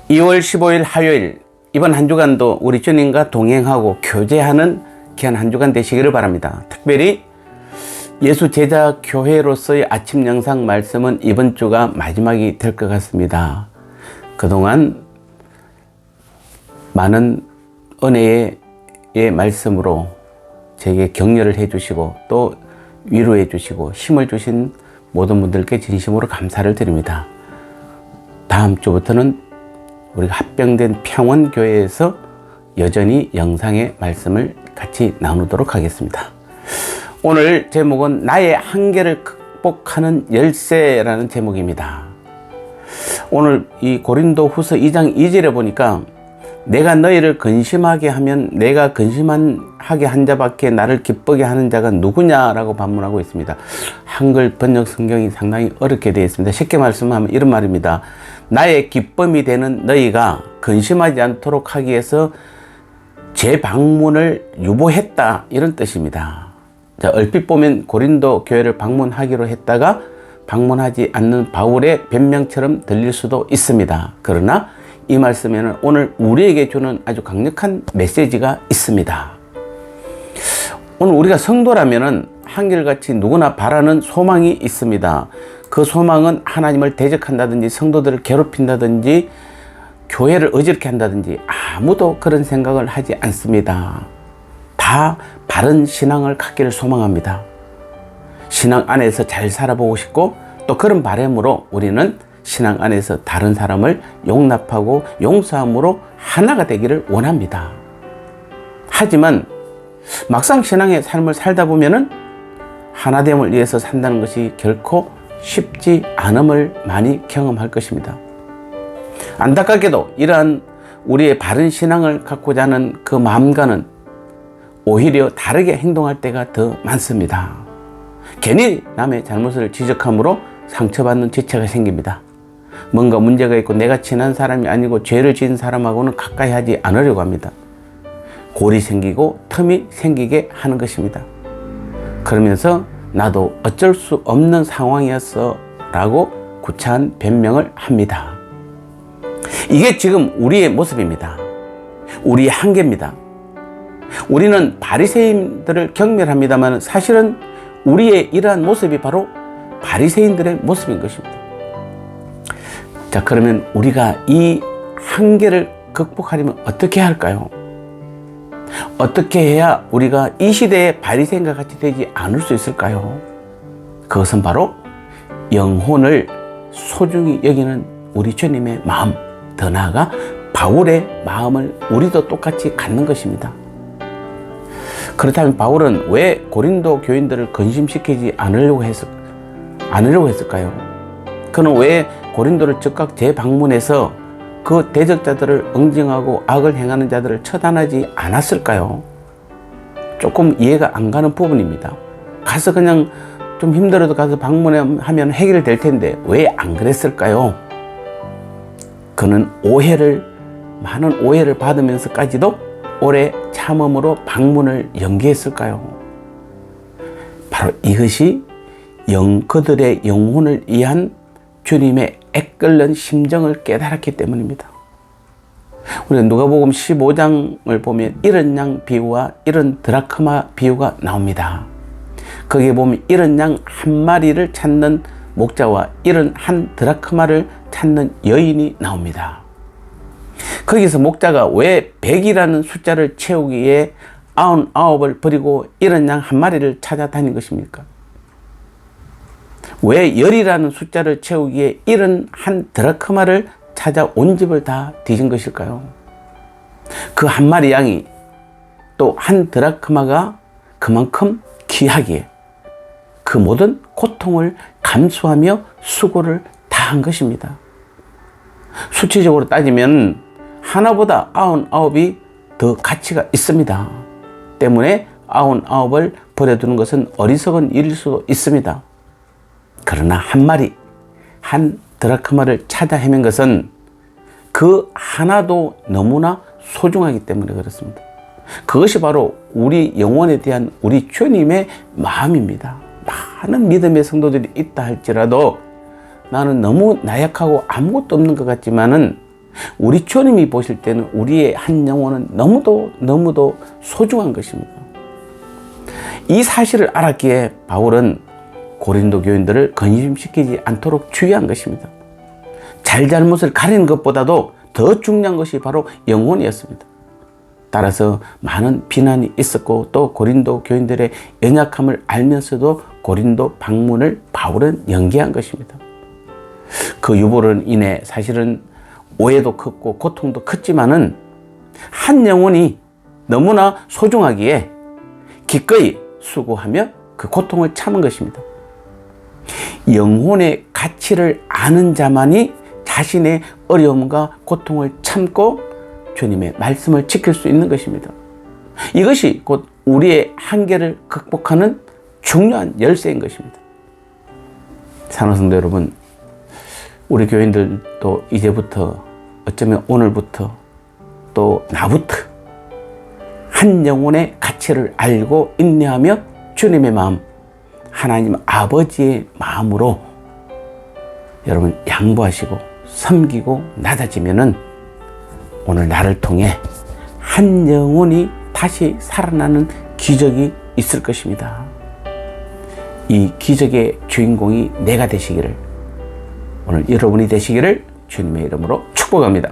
2월 15일 화요일, 이번 한 주간도 우리 주님과 동행하고 교제하는 귀한 한 주간 되시기를 바랍니다. 특별히 예수 제자 교회로서의 아침 영상 말씀은 이번 주가 마지막이 될 것 같습니다. 그동안 많은 은혜의 말씀으로 제게 격려를 해주시고 또 위로해 주시고 힘을 주신 모든 분들께 진심으로 감사를 드립니다. 다음 주부터는 우리가 합병된 평원교회에서 여전히 영상의 말씀을 같이 나누도록 하겠습니다. 오늘 제목은 나의 한계를 극복하는 열쇠라는 제목입니다. 오늘 이 고린도 후서 2장 2절에 보니까 내가 너희를 근심하게 하면 내가 근심하게 한 자밖에 나를 기쁘게 하는 자가 누구냐라고 반문하고 있습니다. 한글 번역 성경이 상당히 어렵게 되어 있습니다. 쉽게 말씀하면 이런 말입니다. 나의 기쁨이 되는 너희가 근심하지 않도록 하기 위해서 제 방문을 유보했다, 이런 뜻입니다. 자, 얼핏 보면 고린도 교회를 방문하기로 했다가 방문하지 않는 바울의 변명처럼 들릴 수도 있습니다. 그러나 이 말씀에는 오늘 우리에게 주는 아주 강력한 메시지가 있습니다. 오늘 우리가 성도라면은 한결같이 누구나 바라는 소망이 있습니다. 그 소망은 하나님을 대적한다든지 성도들을 괴롭힌다든지 교회를 어지럽게 한다든지 아무도 그런 생각을 하지 않습니다. 다 바른 신앙을 갖기를 소망합니다. 신앙 안에서 잘 살아보고 싶고 또 그런 바람으로 우리는 신앙 안에서 다른 사람을 용납하고 용서함으로 하나가 되기를 원합니다. 하지만 막상 신앙의 삶을 살다 보면은 하나됨을 위해서 산다는 것이 결코 쉽지 않음을 많이 경험할 것입니다. 안타깝게도 이러한 우리의 바른 신앙을 갖고자 하는 그 마음과는 오히려 다르게 행동할 때가 더 많습니다. 괜히 남의 잘못을 지적함으로 상처받는 지체가 생깁니다. 뭔가 문제가 있고 내가 친한 사람이 아니고 죄를 지은 사람하고는 가까이 하지 않으려고 합니다. 골이 생기고 틈이 생기게 하는 것입니다. 그러면서 나도 어쩔 수 없는 상황이었어 라고 구차한 변명을 합니다. 이게 지금 우리의 모습입니다. 우리의 한계입니다. 우리는 바리새인들을 경멸합니다만 사실은 우리의 이러한 모습이 바로 바리새인들의 모습인 것입니다. 자, 그러면 우리가 이 한계를 극복하려면 어떻게 할까요? 어떻게 해야 우리가 이 시대의 바리새인과 같이 되지 않을 수 있을까요? 그것은 바로 영혼을 소중히 여기는 우리 주님의 마음, 더 나아가 바울의 마음을 우리도 똑같이 갖는 것입니다. 그렇다면 바울은 왜 고린도 교인들을 근심시키지 않으려고 했을까요? 그는 왜 고린도를 즉각 재방문해서 그 대적자들을 응징하고 악을 행하는 자들을 처단하지 않았을까요? 조금 이해가 안 가는 부분입니다. 가서 그냥 좀 힘들어도 가서 방문하면 해결될 텐데 왜 안 그랬을까요? 그는 많은 오해를 받으면서까지도 오래 참음으로 방문을 연기했을까요? 바로 이것이 그들의 영혼을 위한 주님의 애끓는 심정을 깨달았기 때문입니다. 우리 누가복음 15장을 보면 이른 양 비유와 이른 드라크마 비유가 나옵니다. 거기에 보면 이른 양 한 마리를 찾는 목자와 이른 한 드라크마를 찾는 여인이 나옵니다. 거기서 목자가 왜 100이라는 숫자를 채우기 위해 99을 버리고 이른 양 한 마리를 찾아다닌 것입니까? 왜 10이라는 숫자를 채우기 위해 이른 한 드라크마를 찾아 온 집을 다 뒤진 것일까요? 그 한 마리 양이 또 한 드라크마가 그만큼 귀하기에 그 모든 고통을 감수하며 수고를 다한 것입니다. 수치적으로 따지면 하나보다 99이 더 가치가 있습니다. 때문에 99을 버려두는 것은 어리석은 일일 수도 있습니다. 그러나 한 마리, 한 드라크마를 찾아 헤맨 것은 그 하나도 너무나 소중하기 때문에 그렇습니다. 그것이 바로 우리 영혼에 대한 우리 주님의 마음입니다. 많은 믿음의 성도들이 있다 할지라도 나는 너무 나약하고 아무것도 없는 것 같지만은 우리 주님이 보실 때는 우리의 한 영혼은 너무도 소중한 것입니다. 이 사실을 알았기에 바울은 고린도 교인들을 근심시키지 않도록 주의한 것입니다. 잘잘못을 가리는 것보다도 더 중요한 것이 바로 영혼이었습니다. 따라서 많은 비난이 있었고 또 고린도 교인들의 연약함을 알면서도 고린도 방문을 바울은 연기한 것입니다. 그 유보로 인해 사실은 오해도 컸고 고통도 컸지만은 한 영혼이 너무나 소중하기에 기꺼이 수고하며 그 고통을 참은 것입니다. 영혼의 가치를 아는 자만이 자신의 어려움과 고통을 참고 주님의 말씀을 지킬 수 있는 것입니다. 이것이 곧 우리의 한계를 극복하는 중요한 열쇠인 것입니다. 사랑하는 성도 여러분, 우리 교인들도 이제부터 어쩌면 오늘부터 또 나부터 한 영혼의 가치를 알고 인내하며 주님의 마음, 하나님 아버지의 마음으로 여러분 양보하시고 섬기고 낮아지면은 오늘 나를 통해 한 영혼이 다시 살아나는 기적이 있을 것입니다. 이 기적의 주인공이 내가 되시기를, 오늘 여러분이 되시기를 주님의 이름으로 축복합니다.